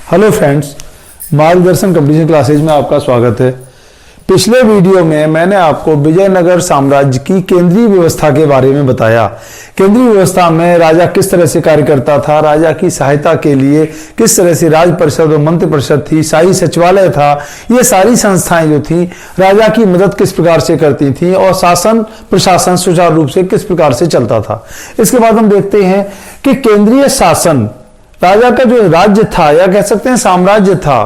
Hello friends, मार्गदर्शन competition classes में आपका स्वागत है। पिछले वीडियो में मैंने आपको विजयनगर साम्राज्य की केंद्रीय व्यवस्था के बारे में बताया। केंद्रीय व्यवस्था में राजा किस तरह से कार्य करता था, राजा की सहायता के लिए किस तरह से राज परिषद और मंत्री परिषद थी, शाही सचिवालय था, ये सारी संस्थाएं जो थी राजा की मदद किस प्रकार से करती थी और शासन प्रशासन सुचारू रूप से किस प्रकार से चलता था। इसके बाद हम देखते हैं कि केंद्रीय शासन, राजा का जो राज्य था या कह सकते हैं साम्राज्य था,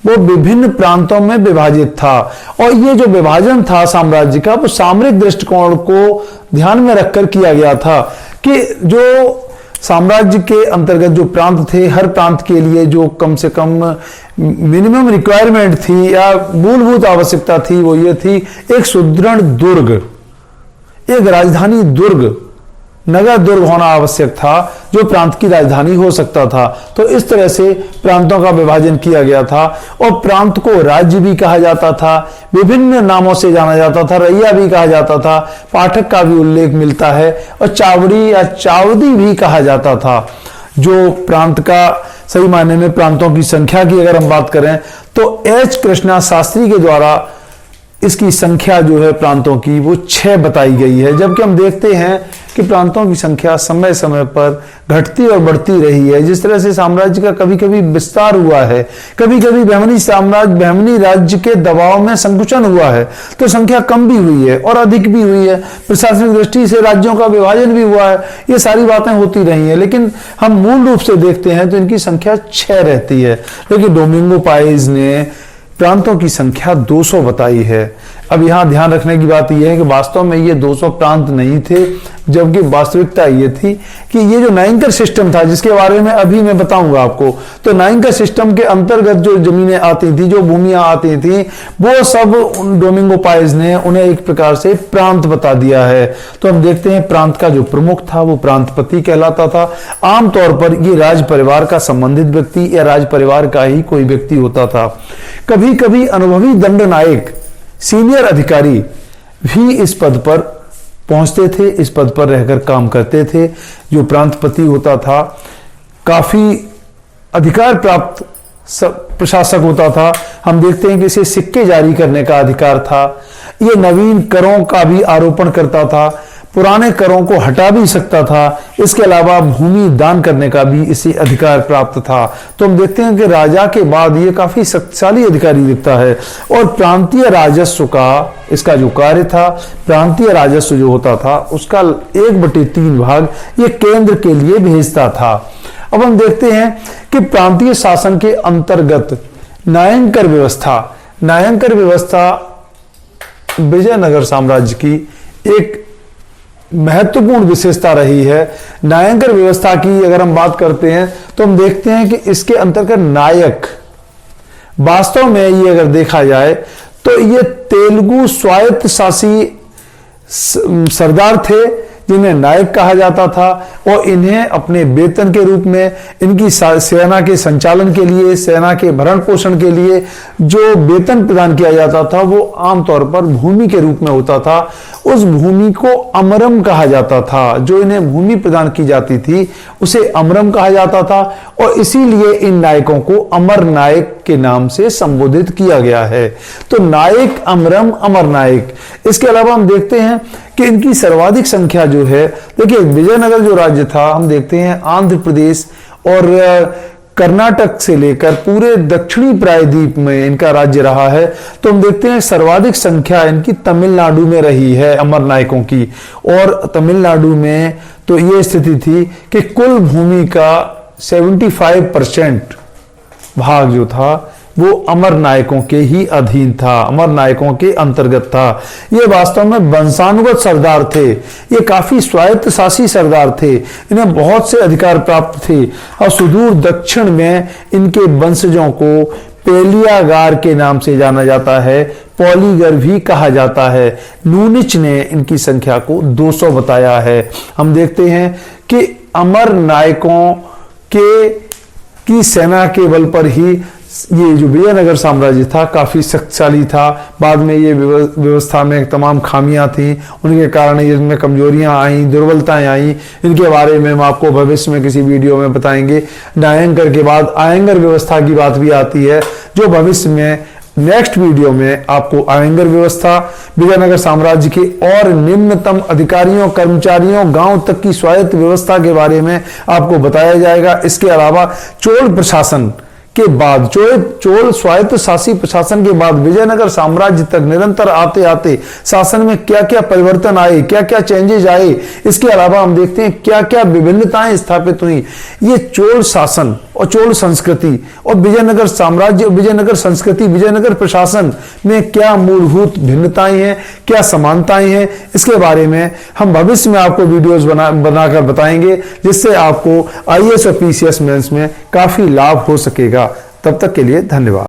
वो विभिन्न प्रांतों में विभाजित था और ये जो विभाजन था साम्राज्य का, वो सामरिक दृष्टिकोण को ध्यान में रखकर किया गया था कि जो साम्राज्य के अंतर्गत जो प्रांत थे, हर प्रांत के लिए जो कम से कम मिनिमम रिक्वायरमेंट थी या मूलभूत आवश्यकता थी, वो ये थी एक सुदृढ़ दुर्ग, एक राजधानी दुर्ग, नगर दुर्ग होना आवश्यक था जो प्रांत की राजधानी हो सकता था। तो इस तरह से प्रांतों का विभाजन किया गया था और प्रांत को राज्य भी कहा जाता था, विभिन्न नामों से जाना जाता था, रैया भी कहा जाता था, पाठक का भी उल्लेख मिलता है और चावड़ी या चावदी भी कहा जाता था। जो प्रांत का सही मायने में प्रांतों की संख्या की अगर हम बात करें तो एच कृष्णा शास्त्री के द्वारा इसकी संख्या जो है प्रांतों की वो 6 बताई गई है, जबकि हम देखते हैं कि प्रांतों की संख्या समय समय पर घटती और बढ़ती रही है। जिस तरह से साम्राज्य का कभी कभी विस्तार हुआ है, कभी कभी बहमनी राज्य के दबाव में संकुचन हुआ है, तो संख्या कम भी हुई है और अधिक भी हुई है। प्रशासनिक दृष्टि से राज्यों का विभाजन भी हुआ है, ये सारी बातें होती रही हैं, लेकिन हम मूल रूप से देखते हैं तो इनकी संख्या 6 रहती है। लेकिन डोमिंगो पाइज ने प्रांतों की संख्या 200 बताई है। अब यहां ध्यान रखने की बात यह है कि वास्तव में ये 200 प्रांत नहीं थे, जबकि वास्तविकता ये थी कि ये जो नायंकर सिस्टम था, जिसके बारे में अभी मैं बताऊंगा आपको, तो नायंकर सिस्टम के अंतर्गत जो जमीनें आती थी, जो भूमियां आती थी, वो सब डोमिंगो पाइज ने उन्हें एक प्रकार से प्रांत बता दिया है। तो हम देखते हैं प्रांत का जो प्रमुख था वो प्रांतपति कहलाता था। आमतौर पर ये राज परिवार का संबंधित व्यक्ति या राज परिवार का ही कोई व्यक्ति होता था। कभी कभी अनुभवी दंडनायक, सीनियर अधिकारी भी इस पद पर पहुंचते थे, इस पद पर रहकर काम करते थे। जो प्रांतपति होता था काफी अधिकार प्राप्त प्रशासक होता था। हम देखते हैं कि इसे सिक्के जारी करने का अधिकार था, ये नवीन करों का भी आरोपण करता था, पुराने करों को हटा भी सकता था, इसके अलावा भूमि दान करने का भी इसे अधिकार प्राप्त था। तो हम देखते हैं कि राजा के बाद ये काफी शक्तिशाली अधिकारी दिखता है। और प्रांतीय राजस्व का इसका जो कार्य था, प्रांतीय राजस्व जो होता था उसका 1/3 भाग ये केंद्र के लिए भेजता था। अब हम देखते हैं कि प्रांतीय शासन के अंतर्गत नायंकर व्यवस्था विजयनगर साम्राज्य की एक महत्वपूर्ण विशेषता रही है। नायंकर व्यवस्था की अगर हम बात करते हैं तो हम देखते हैं कि इसके अंतर्गत नायक, वास्तव में ये अगर देखा जाए तो ये तेलुगु स्वायत्त शासी सरदार थे जिन्हें नायक कहा जाता था और इन्हें अपने वेतन के रूप में, इनकी सेना के संचालन के लिए, सेना के भरण पोषण के लिए जो वेतन प्रदान किया जाता था वो आमतौर पर भूमि के रूप में होता था। उस भूमि को अमरम कहा जाता था, जो इन्हें भूमि प्रदान की जाती थी उसे अमरम कहा जाता था और इसीलिए इन नायकों को अमर नायक के नाम से संबोधित किया गया है। तो नायक, अमरम, अमर नायक। इसके अलावा हम देखते हैं कि इनकी सर्वाधिक संख्या जो है, देखिए विजयनगर जो राज्य था, हम देखते हैं आंध्र प्रदेश और कर्नाटक से लेकर पूरे दक्षिणी प्रायद्वीप में इनका राज्य रहा है। तो हम देखते हैं सर्वाधिक संख्या इनकी तमिलनाडु में रही है अमर नायकों की। और तमिलनाडु में तो ये स्थिति थी कि कुल भूमि का 75% भाग जो था वो अमर नायकों के ही अधीन था, अमर नायकों के अंतर्गत था। ये वास्तव में वंशानुगत सरदार थे, ये काफी स्वायत्त शासी सरदार थे, इन्हें बहुत से अधिकार प्राप्त थे और सुदूर दक्षिण में इनके वंशजों को पेलियागार के नाम से जाना जाता है, पॉलीगर भी कहा जाता है। नूनिच ने इनकी संख्या को 200 बताया है। हम देखते हैं कि अमर नायकों की सेना के बल पर ही ये जो विजयनगर साम्राज्य था काफी शक्तिशाली था। बाद में ये व्यवस्था में तमाम खामियां थी, उनके कारण इसमें कमजोरियां आई, दुर्बलताएं आई। इनके बारे में हम आपको भविष्य में किसी वीडियो में बताएंगे। न्यायांकर के बाद आयंगर व्यवस्था की बात भी आती है, जो भविष्य में नेक्स्ट वीडियो में आपको आयंगर व्यवस्था, विजयनगर साम्राज्य के और निम्नतम अधिकारियों, कर्मचारियों, गांव तक की स्वायत्त व्यवस्था के बारे में आपको बताया जाएगा। इसके अलावा चोल प्रशासन के बाद, चोल स्वायत्त शासी प्रशासन के बाद विजयनगर साम्राज्य तक निरंतर आते आते शासन में क्या क्या परिवर्तन आए, क्या क्या चेंजेस आए, इसके अलावा हम देखते हैं क्या क्या विभिन्नताएं स्थापित हुई। ये चोल शासन और चोल संस्कृति और विजयनगर साम्राज्य, विजयनगर संस्कृति, विजयनगर प्रशासन में क्या मूलभूत भिन्नताएं हैं, क्या समानताएं हैं, इसके बारे में हम भविष्य में आपको वीडियोस बनाकर बताएंगे, जिससे आपको आईएएस और पीसीएस मेंस में काफी लाभ हो सकेगा। तब तक के लिए धन्यवाद।